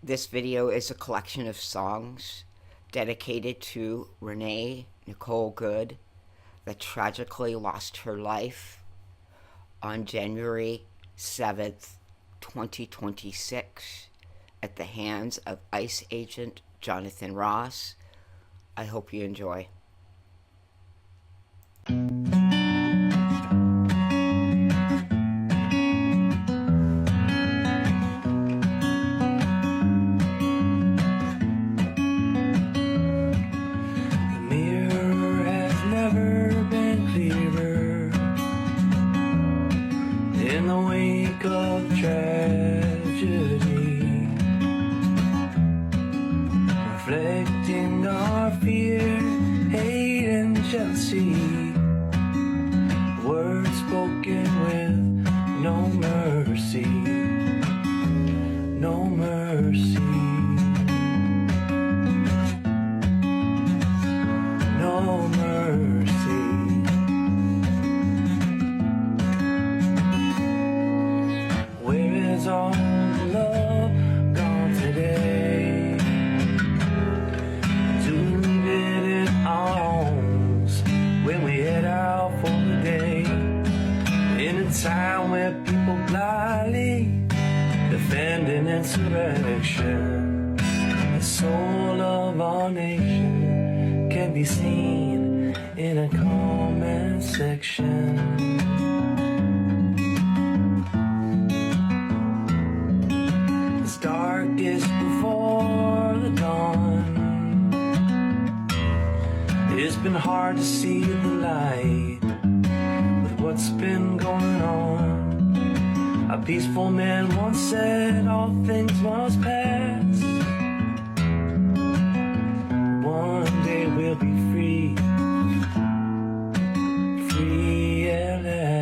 This video is a collection of songs dedicated to Renee Good that tragically lost her life on January 7th, 2026 at the hands of ICE agent Jonathan Ross. I hope you enjoy. In the wake of tragedy, reflecting our fear, hate and jealousy, words spoken with no mercy, no mercy, no mercy. All the love gone today? Do we leave it in our homes when we head out for the day? In a time where people blindly defending insurrection, the soul of our nation can be seen in a comment section. Darkest before the dawn, it's been hard to see the light with what's been going on. A peaceful man once said all things must pass. One day we'll be free, free at last.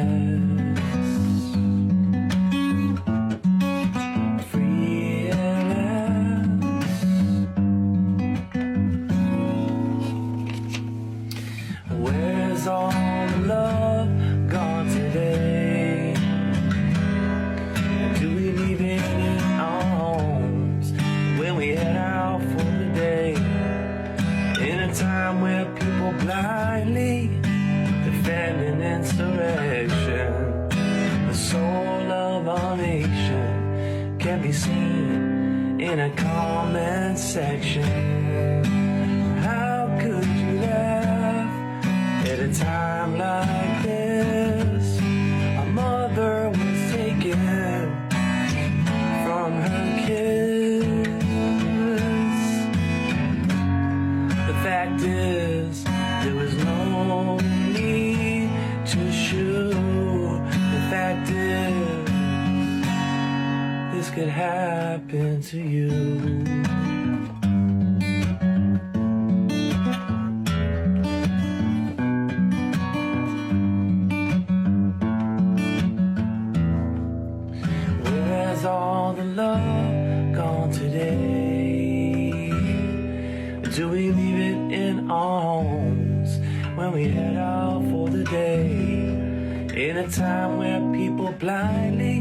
Where's all the love gone today? Do we leave it in our homes when we head out for the day? In a time where people blindly defending insurrection, the soul of our nation can be seen in a comment section. How could you laugh at a time like this? A mother was taken from her kids. The fact is, there was no need to shoot. The fact is, this could happen to you. All the love gone today? Do we leave it in our homes when we head out for the day? In a time where people blindly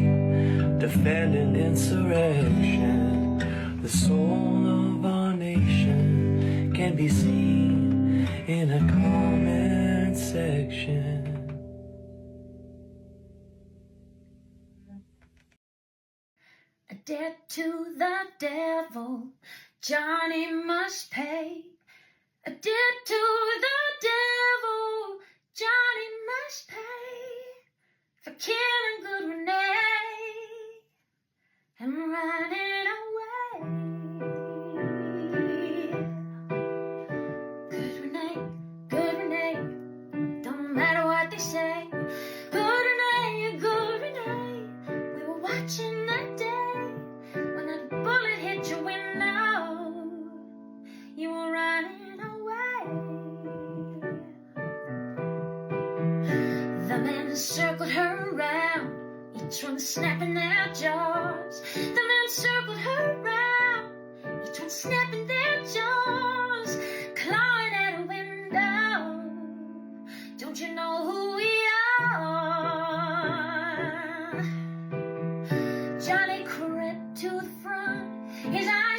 defending insurrection, the soul of our nation can be seen in a comment section. A debt to the devil, Johnny must pay. A debt to the devil, Johnny must pay. For killing good Renee and running away. Good Renee, don't matter what they say. Good Renee, we were watching that day. Bullet hit your window, you were running away. The men circled her around, each one snapping their jaws. The men circled her around, each one snapping their jaws, clawing at a window. Don't you know who we are? Johnny crept to the front, his eyes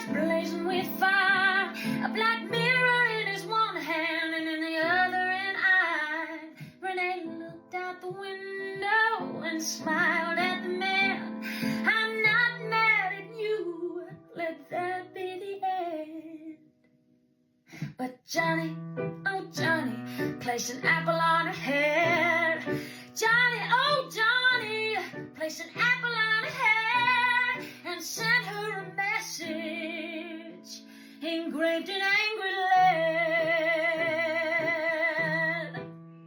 But Johnny, oh Johnny, placed an apple on her head. Johnny, oh Johnny, placed an apple on her head and sent her a message engraved in angry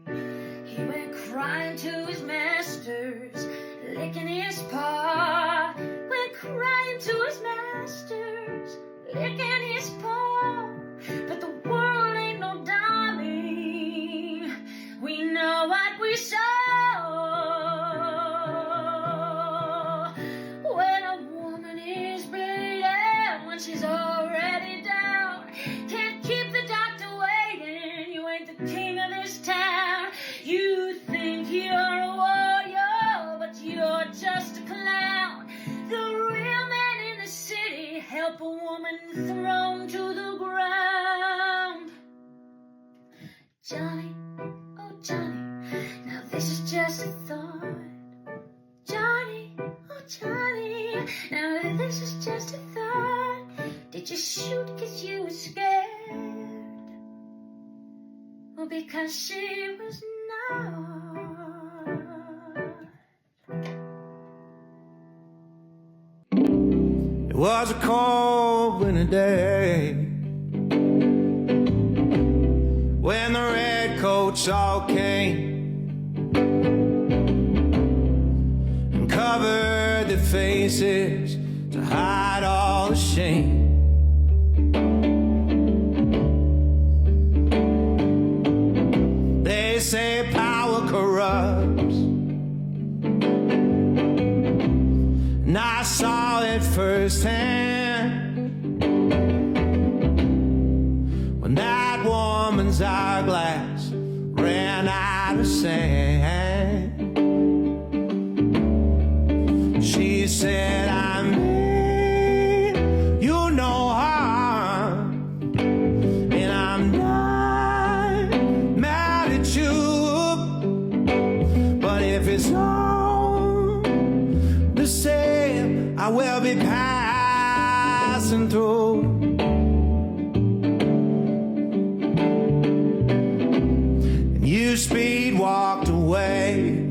lead. He went crying to his masters, licking his paw. Went crying to his masters, licking his paw. But the world ain't no dummy. We know what we saw. When a woman is bleeding, when she's already down, can't keep the doctor waiting. You ain't the king of this town. You think you're a warrior, but you're just a clown. The real man in the city help a woman thrown to the ground. Johnny, oh Johnny, now this is just a thought. Johnny, oh Johnny, now this is just a thought. Did you shoot 'cause you were scared? Or because she was not? It was a cold winter day when the redcoats all came and covered their faces to hide all the shame. They say power corrupts, and I saw it firsthand when that woman's hourglass ran out of sand. She said, I mean you no harm, and I'm not mad at you, but if it's all the same, I will be passing through. And you speed walked away,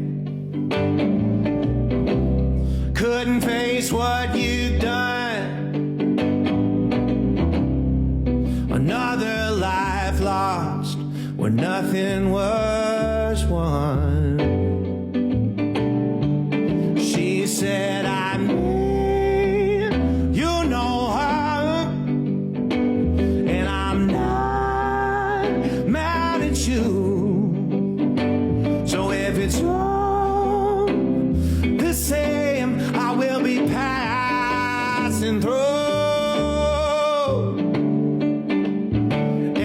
couldn't face what you'd done. Another life lost where nothing was won. She said, I mean you know her, and I'm not mad at you. So if it's all the same, I will be passing through.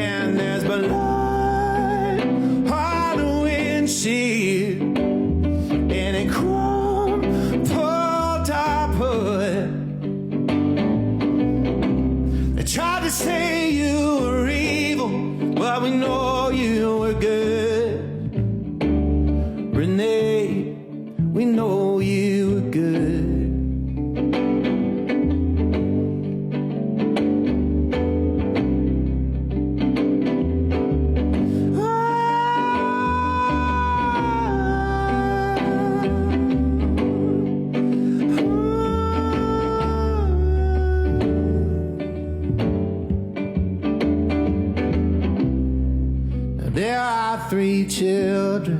And there's blood on the windshield, and it crumpled up hood. They tried to say you were evil, but we know you were good. Renee, we know you were good. There are 3 children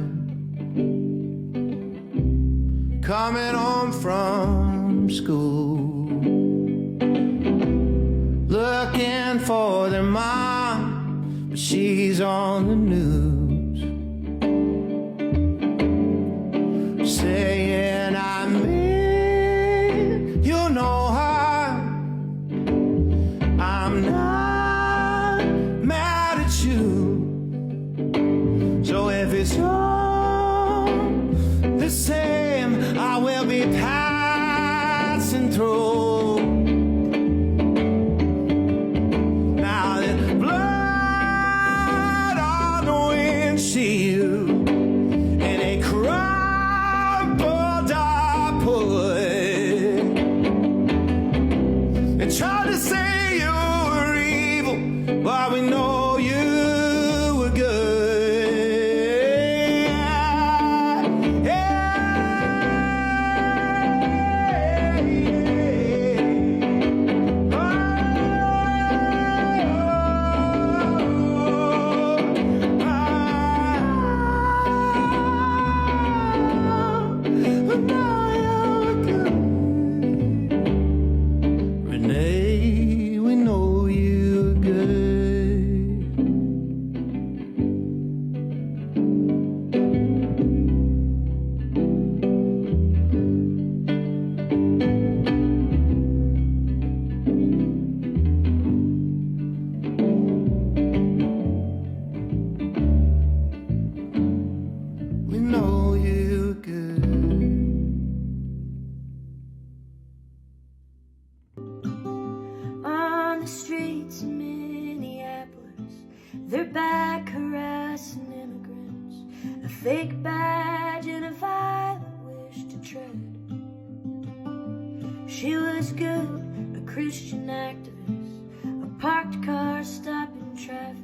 coming home from school, looking for their mom, but she's on the news, saying, I mean you know her, I'm not mad at you. So if it's all the same, I will be passing through. Now there's blood on the windshield, and a crumpled up hood. They tried to say you were evil, but we know you the streets in Minneapolis, they're back harassing immigrants, a fake badge and a violent wish to tread. She was good, a Christian activist, a parked car stopping traffic,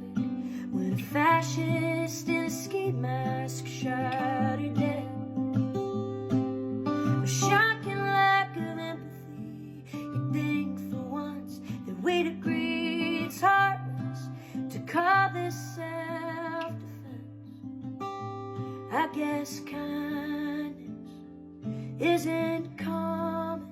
when a fascist in a ski mask shot her dead. A shocking lack of empathy, you'd think for once that we'd agree it's heartless to call this self-defense. I guess kindness isn't common.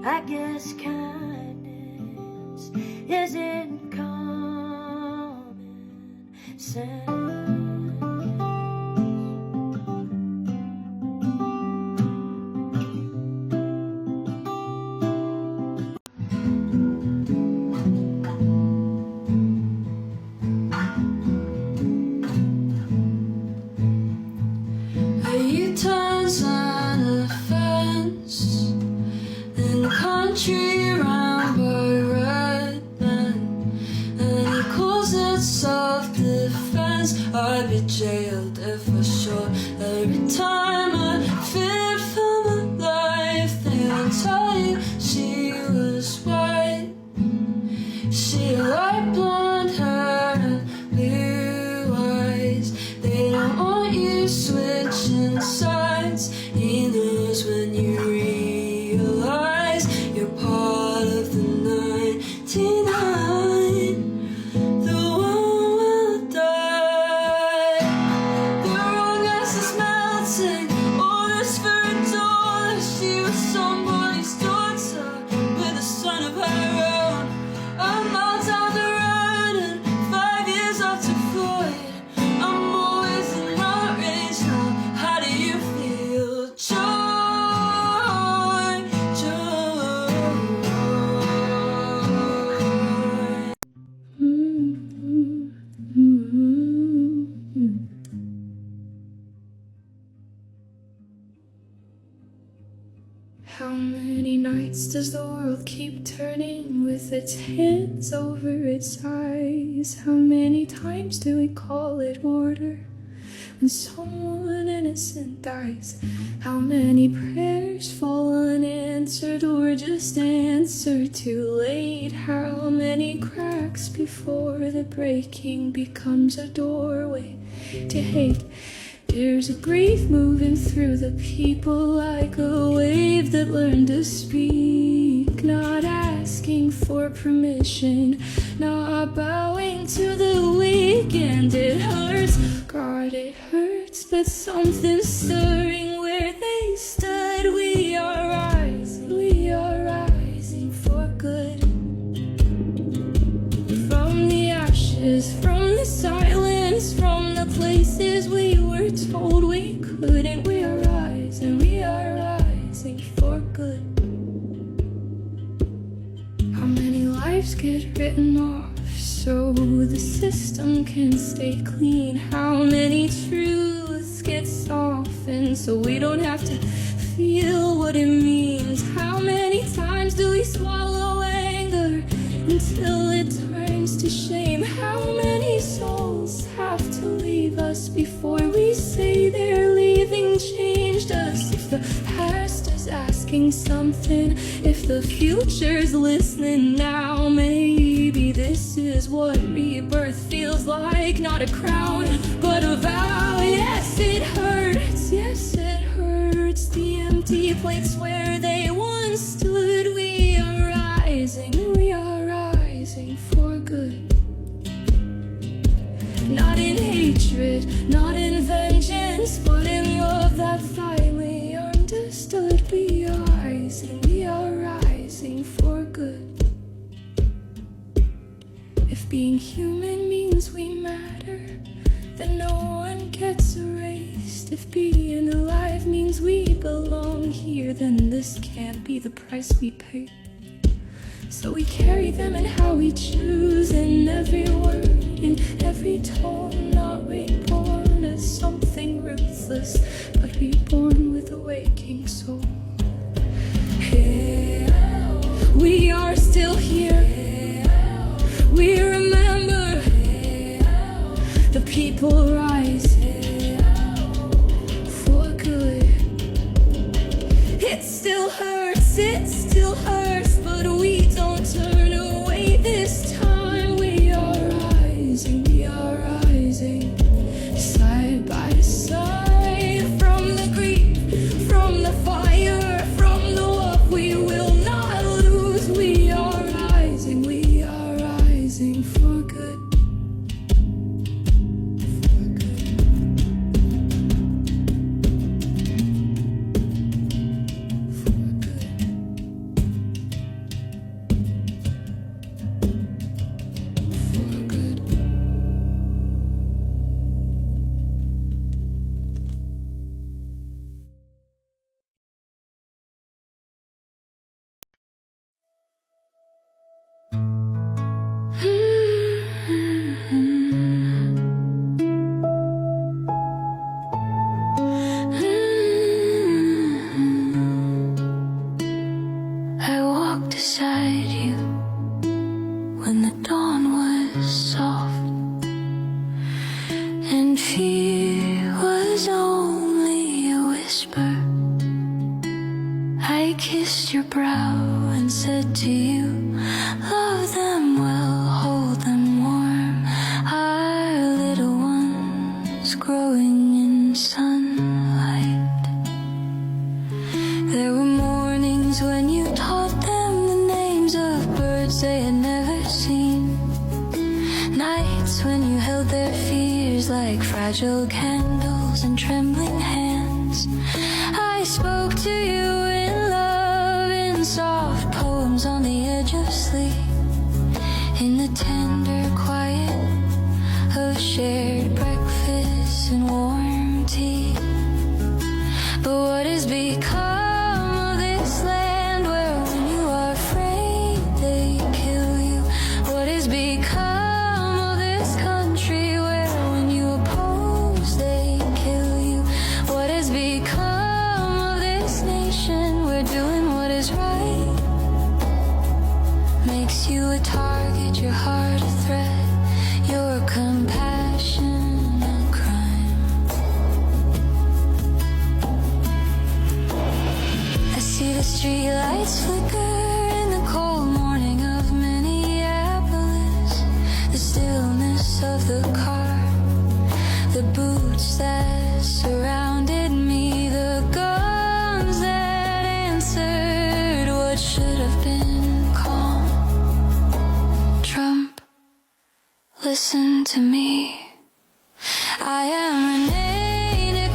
I guess kindness isn't common sense. U-turns on a fence in the country around by Redland, and he calls it self-defense. I'd be jailed if I showed every time I feared for my life. They won't tell you she was white. She had light blonde hair and blue eyes. They don't want you switching sides. He knows when you realize you're part of the 99. The one will die. The wrong gas is melting. Orders for a dollar. She was somebody's daughter with a son of her own. A mile down the road and 5 years after Floyd. I'm always in outrage now. How do you feel? Joy, joy. How many nights does the world keep turning with its hands over its eyes? How many times do we call it order when someone innocent dies? How many prayers fall unanswered or just answered too late? How many cracks before the breaking becomes a doorway to hate? There's a grief moving through the people like a wave that learned to speak, not asking for permission, not bowing to the weak. And it hurts, God, it hurts, but something's stirring where they stood. We are rising for good. From the ashes, from the silence, from the places we were told we couldn't. We are rising for good. How many lives get written off so the system can stay clean? How many truths get softened so we don't have to feel what it means? How many times do we swallow anger until it turns to shame? How many souls have to leave us before we say they're leaving? Changed us. If the past is asking something, if the future's listening now, maybe this is what rebirth feels like. Not a crown, but a vow. Yes, it hurts. Yes, it hurts. The empty plates where they once stood. We are rising for good. Not in hatred, not in vengeance, but in love that finally understood. We are rising for good. If being human means we matter, then no one gets erased. If being alive means we belong here, then this can't be the price we pay. So we carry them in how we choose, in every word, in every tone. Not reborn as something ruthless, but reborn with a waking soul. We are still here. words they had never seen. Nights when you held their fears like fragile candles in trembling hands. I spoke to you in love, in soft poems on the edge of sleep, in the tender quiet of shared breakfast and warm tea. But what has become of this land where when you are afraid they kill you? What has become of this country where when you oppose they kill you? What has become of this nation where doing what is right makes you a target, your heart a threat, your compassion a crime? I see the streetlights flicker in the cold morning of Minneapolis, the stillness of the car, the boots that surrounded me, the guns that answered what should have been calm. Trump, listen to me. I am Renee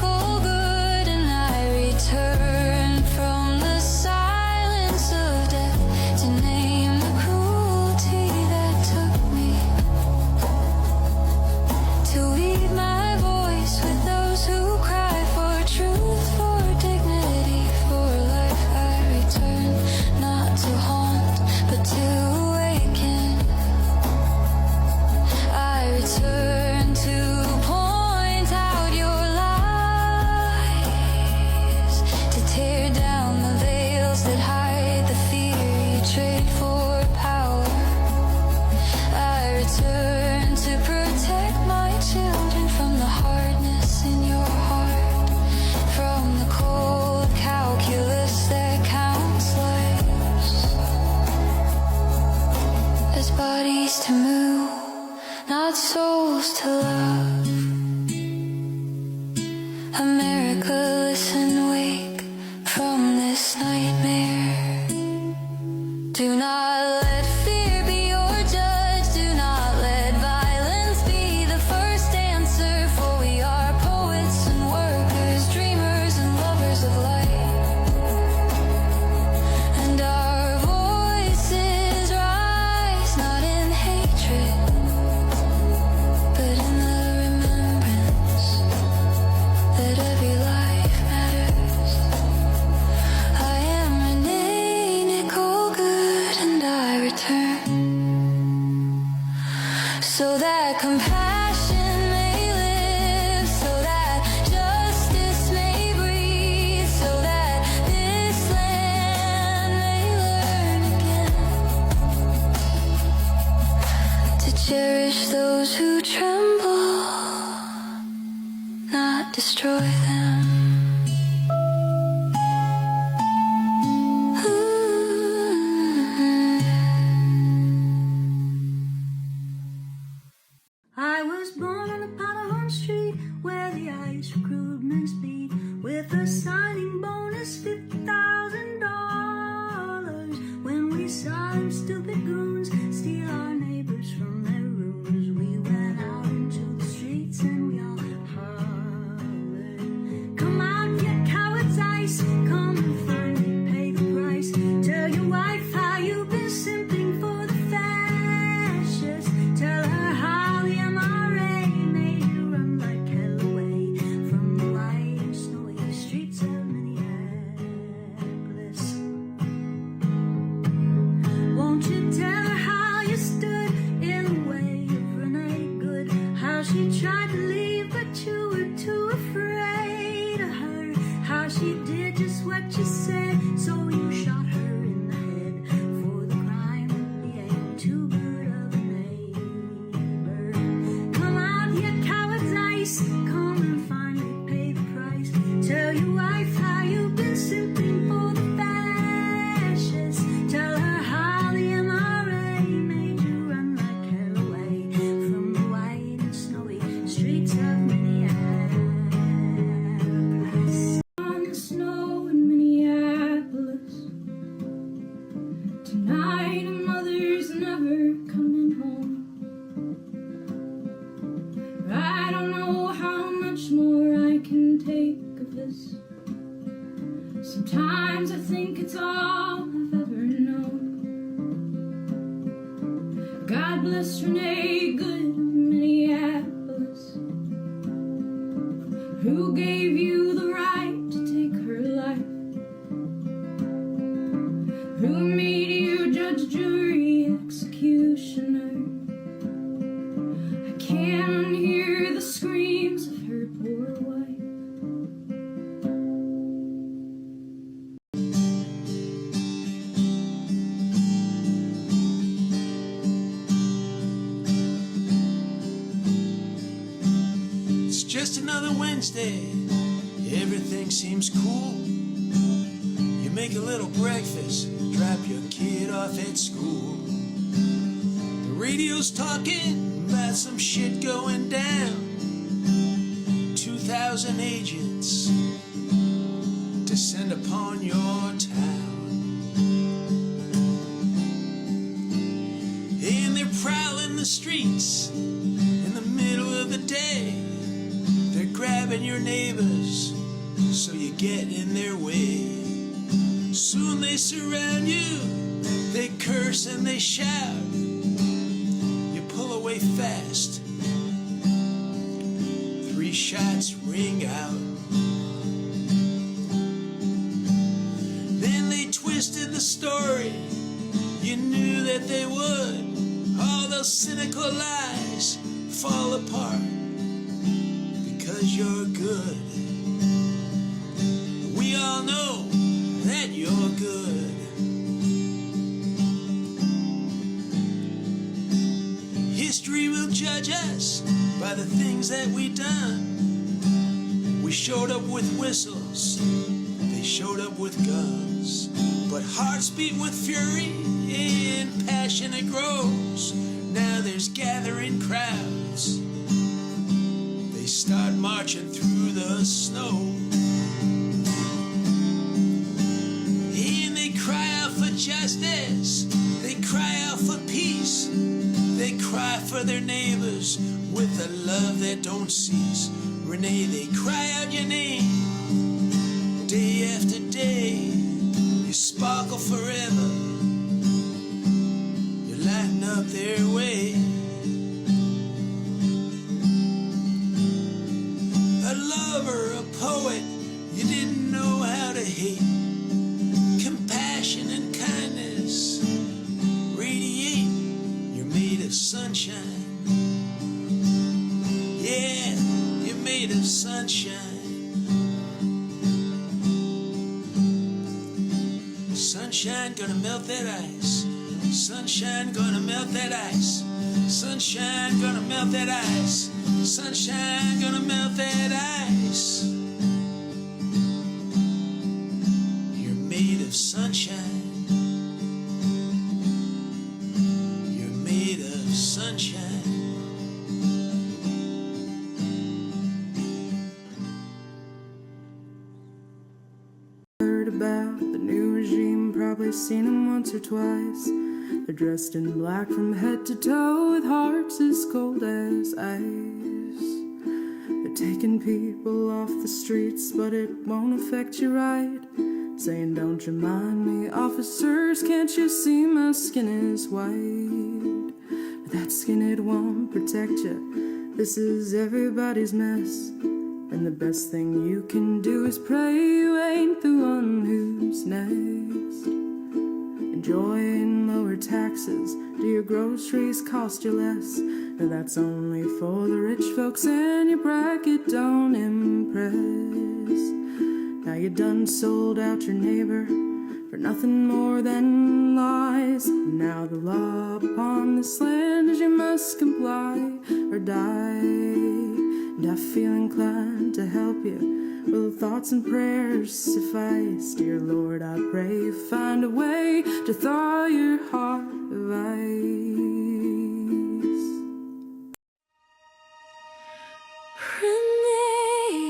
Good, and I return from the silence of death to name the cruelty that took me, to weave my voice with those who cry for truth, for dignity, for life. I return not to haunt, but to awaken. I return to point out your lies, to tear down the veils that hide the fear you trade for power. I return to protect my children from the hardness in your heart, from the cold calculus that counts lives as bodies to move, not souls to love. America, listen, wake from this nightmare. Do not let fear be your judge. Do not let violence be the first answer. For we are poets and workers, dreamers and lovers of light. And our voices rise not in hatred, but in the remembrance that every life matters. I am Renee Good, and I return so that compassion may live, so that justice may breathe, so that this land may learn again to cherish those who tremble, not destroy them. I was born on a Powderhorn Street where the Irish recruitment speed, with a signing bonus $50,000. When we saw them stupid goons steal our neighbors from their rooms, we went out into the streets and we all hollered, come on, you cowards, ice, come and finally pay the price. Tell your wife how you've been simping for the fascists. Tell her how the MRA made you run like hell away from the white and snowy streets of Minneapolis. Won't you tell Sometimes I think it's all I've ever known. God bless Renee Good of Minneapolis, who gave you the right to take her life, who made you judge, jury, executioner. I can hear the screams of her poor wife. It's just another Wednesday, everything seems cool. You make a little breakfast, drop your kid off at school. The radio's talking about some shit going down. 2,000 agents descend upon your town, and they're prowling the streets in the middle of the day. They're grabbing your neighbors so you get in their way. Soon they surround you, they curse and they shout. You pull away fast, 3 shots ring out. Then they twisted the story, you knew that they would. All those cynical lies fall apart because you're good. We all know that you're good. History will judge us by the things that we done. We showed up with whistles, they showed up with guns, but hearts beat with fury and passion it grows. Now there's gathering crowds, they start marching through the snow, and they cry out for justice, they cry out for peace, they cry for their neighbors with a love that don't cease. Renee, they cry out your name day after day. You sparkle forever, you lighten up their way. A lover, a poet, you didn't know how to hate. Compassion and kindness radiate. You're made of sunshine. Yeah, you're made of sunshine. Sunshine gonna melt that ice. Sunshine gonna melt that ice. Sunshine gonna melt that ice. Sunshine gonna melt that ice. You're made of sunshine. You're made of sunshine. Heard about the new regime, probably seen them once or twice. They're dressed in black from head to toe with hearts as cold as ice. They're taking people off the streets, but it won't affect you right. Saying, don't you mind me, officers, can't you see my skin is white? But that skin, it won't protect you. This is everybody's mess. And the best thing you can do is pray you ain't the one who's next. Enjoying lower taxes, do your groceries cost you less? Now that's only for the rich folks and your bracket don't impress. Now you done sold out your neighbor for nothing more than lies. Now the law upon this land is you must comply or die. And I feel inclined to help you. Will thoughts and prayers suffice? Dear Lord, I pray you find a way to thaw your heart of ice. Renee,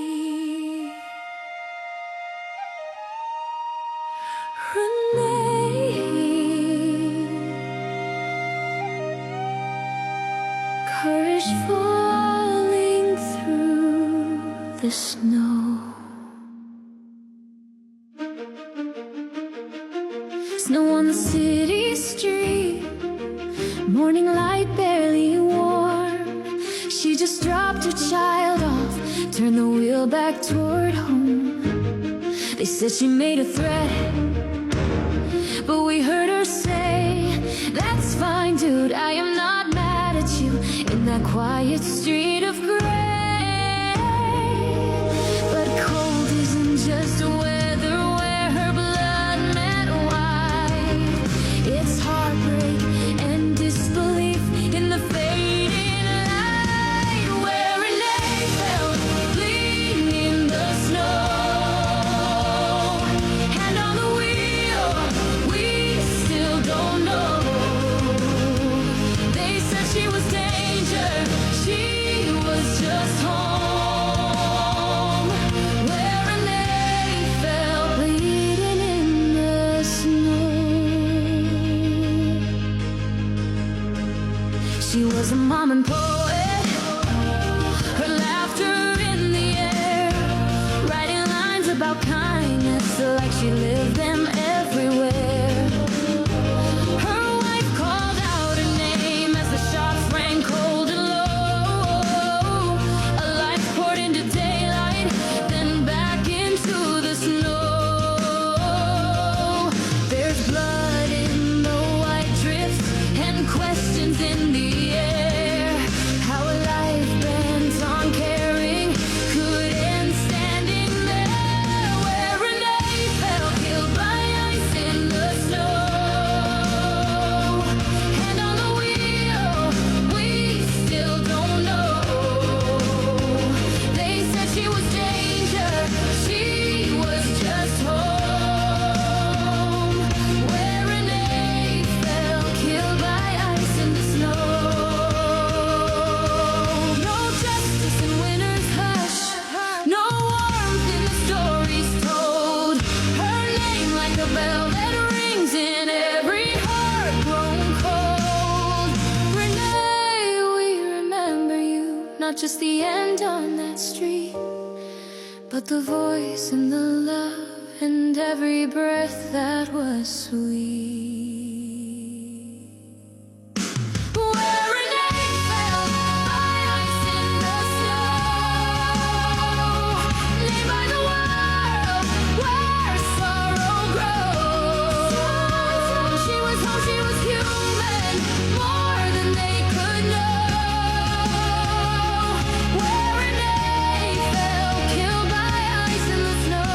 Renee, courage falling through the snow. morning light barely warm. She just dropped her child off, turned the wheel back toward home. They said she made a threat, but we heard her say, "That's fine, dude, I am not mad at you," in that quiet street of gray. But cold isn't just weather where her blood met white. It's heartbreak and disbelief in the fading light, where Renee fell bleeding in the snow. And on the wheel, we still don't know. They said she was danger, she was just home, where Renee fell bleeding in the snow. She was a mom and poet, her laughter in the air, writing lines about kindness like she lived them everywhere. Her wife called out her name as the shots rang cold and low. A life poured into daylight, then back into the snow. There's blood in the white drifts and questions in the air. How a life bent on caring could end standing there, where Renee fell killed by ice in the snow. And on the wheel, we still don't know. They said she was danger, she was just home, where Renee fell killed by ice in the snow. No justice in winter's hush, no warmth in the stories told. Her name like a bell that rings in every heart grown cold. Renee, we remember you, not just the end on that street, but the voice and the love and every breath that was sweet. Where Renee fell by ice in the snow, named by the world where sorrow grows. She was home, she was human, more than they could know. Where Renee fell killed by ice in the snow.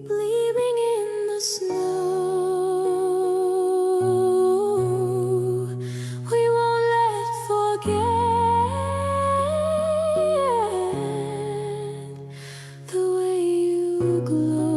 Bleeding in the snow, we won't let forget the way you glowed.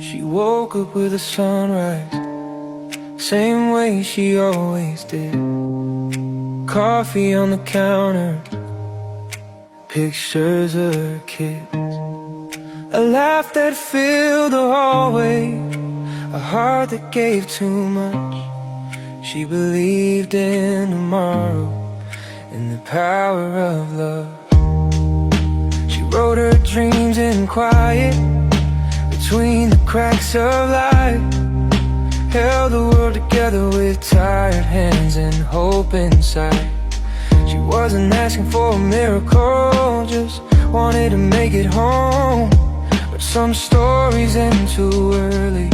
She woke up with a sunrise, same way she always did. Coffee on the counter, pictures of her kids. A laugh that filled the hallway, a heart that gave too much. She believed in tomorrow, in the power of love. She wrote her dreams in quiet, between the cracks of light. Held the world together with tired hands and hope inside. She wasn't asking for a miracle, just wanted to make it home. But some stories end too early,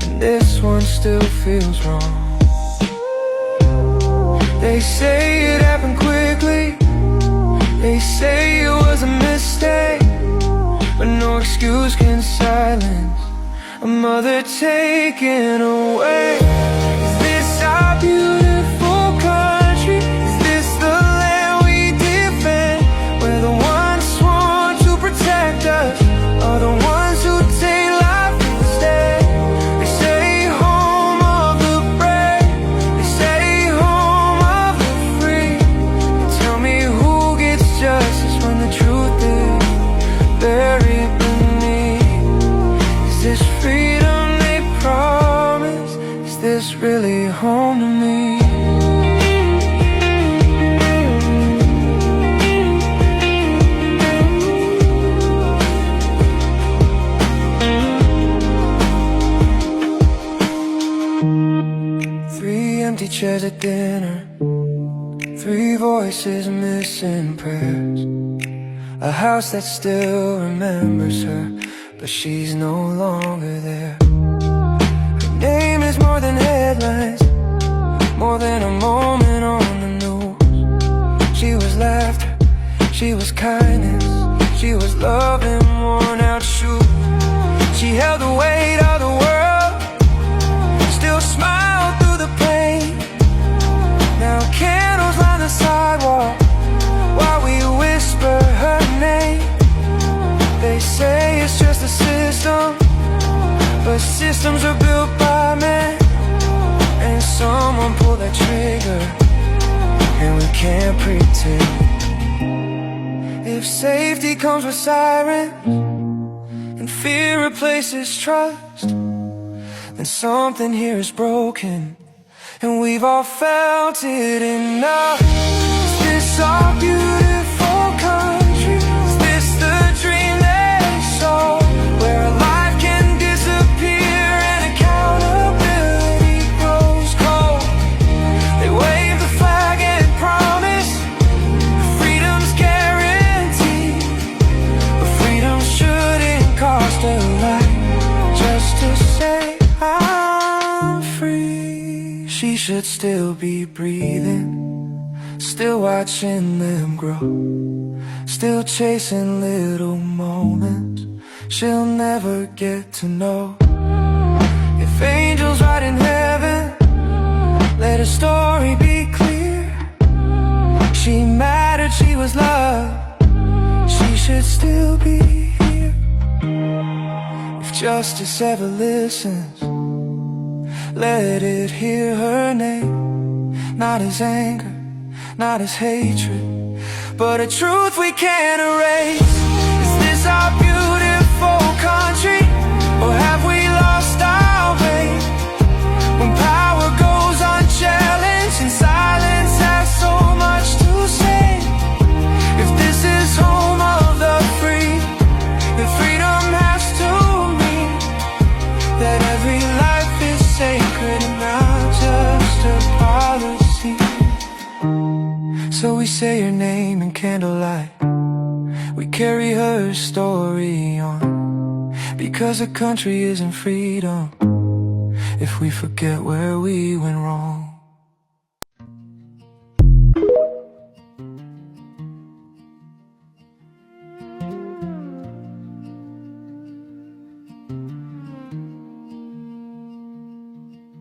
and this one still feels wrong. They say it happened quickly, they say it was a mistake, but no excuse can silence a mother taken away. Is this our beautiful country? Is this the land we defend? Where the ones sworn to protect us are the ones who take life instead. They say home of the brave, they say home of the free. Tell me who gets justice at dinner, 3 voices missing prayers. A house that still remembers her, but she's no longer there. Her name is more than headlines, more than a moment on the news. She was laughter, she was kindness, she was love in worn out shoes. She held the weight of the world, still smiled through the pain. Now candles line the sidewalk while we whisper her name. They say it's just a system, but systems are built by men. And someone pulled that trigger, and we can't pretend. If safety comes with sirens and fear replaces trust, then something here is broken, and we've all felt it enough. Is this our beautiful country? Is this the dream they saw, where life can disappear and accountability grows cold? They wave the flag and promise freedom's guaranteed, but freedom shouldn't cost a lot just to say I'm free. She should still be breathing, still watching them grow, still chasing little moments she'll never get to know. If angels ride in heaven, let her story be clear. She mattered, she was loved, she should still be here. If justice ever listens, let it hear her name, not as anger, not as hatred, but a truth we can't erase. Is this our beautiful country, or have we lost our way? When power goes unchallenged and silence has so much to say. If this is home of the free, then freedom has to mean that every life is sacred and not just a policy. So we say her name in candlelight, we carry her story on, because a country isn't freedom if we forget where we went wrong.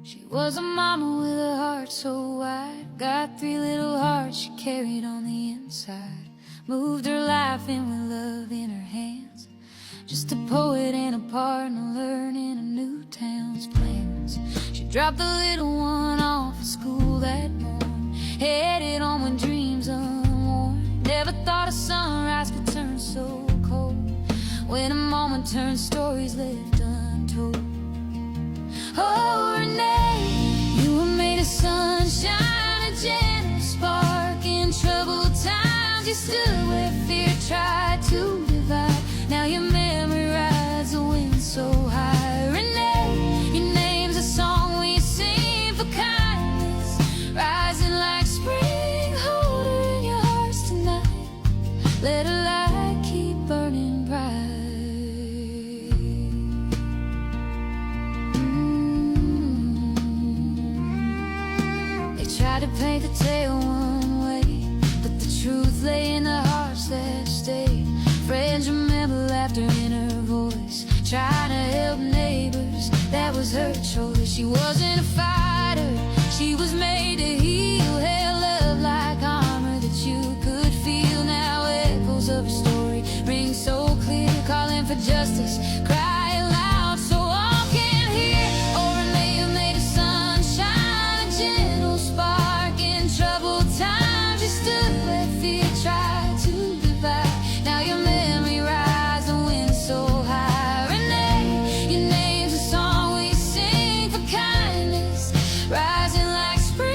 She was a mama with a heart so wide, got 3 little hearts she carried on the inside. Moved her life in with love in her hands, just a poet and a partner learning a new town's plans. She dropped the little one off at school that morning, headed on when dreams unworn. Never thought a sunrise could turn so cold, when a moment turns stories left untold. Oh, Renee, you were made of sunshine, a gentle spark in troubled times. You stood where fear tried to divide. Now your memory rides the wind so high. Renee, your name's a song we sing for kindness, rising like spring. Hold her in your hearts tonight, let her light keep burning bright. Tried to paint the tale one way, but the truth lay in the hearts that stayed. Friends remember laughter in her voice, trying to help neighbors, that was her choice. She wasn't a fighter, she was made to heal. Held love like armor that you could feel. Now echoes of her story ring so clear, calling for justice, crying loud so all can hear. Oh, Renee, you made of sunshine, a gentle spark in troubled times. You stood where fear tried to divide. Now your memory rides the wind so high. Renee, your name's a song we sing for kindness, rising like spring.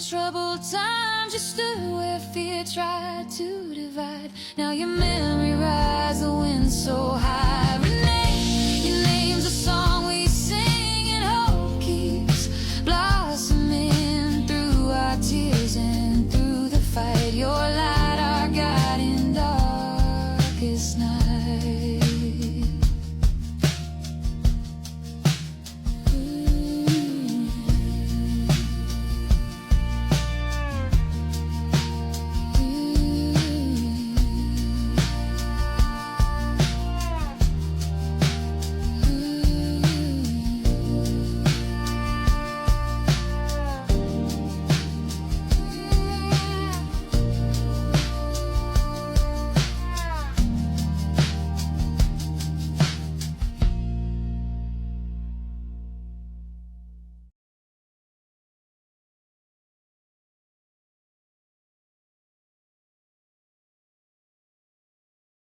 those troubled times you stood where fear tried to divide. Now your memory rides the wind so high. Renee, your name's a song we sing, and hope keeps blossoming through our tears and through the fight. Your light, our guide in darkest night.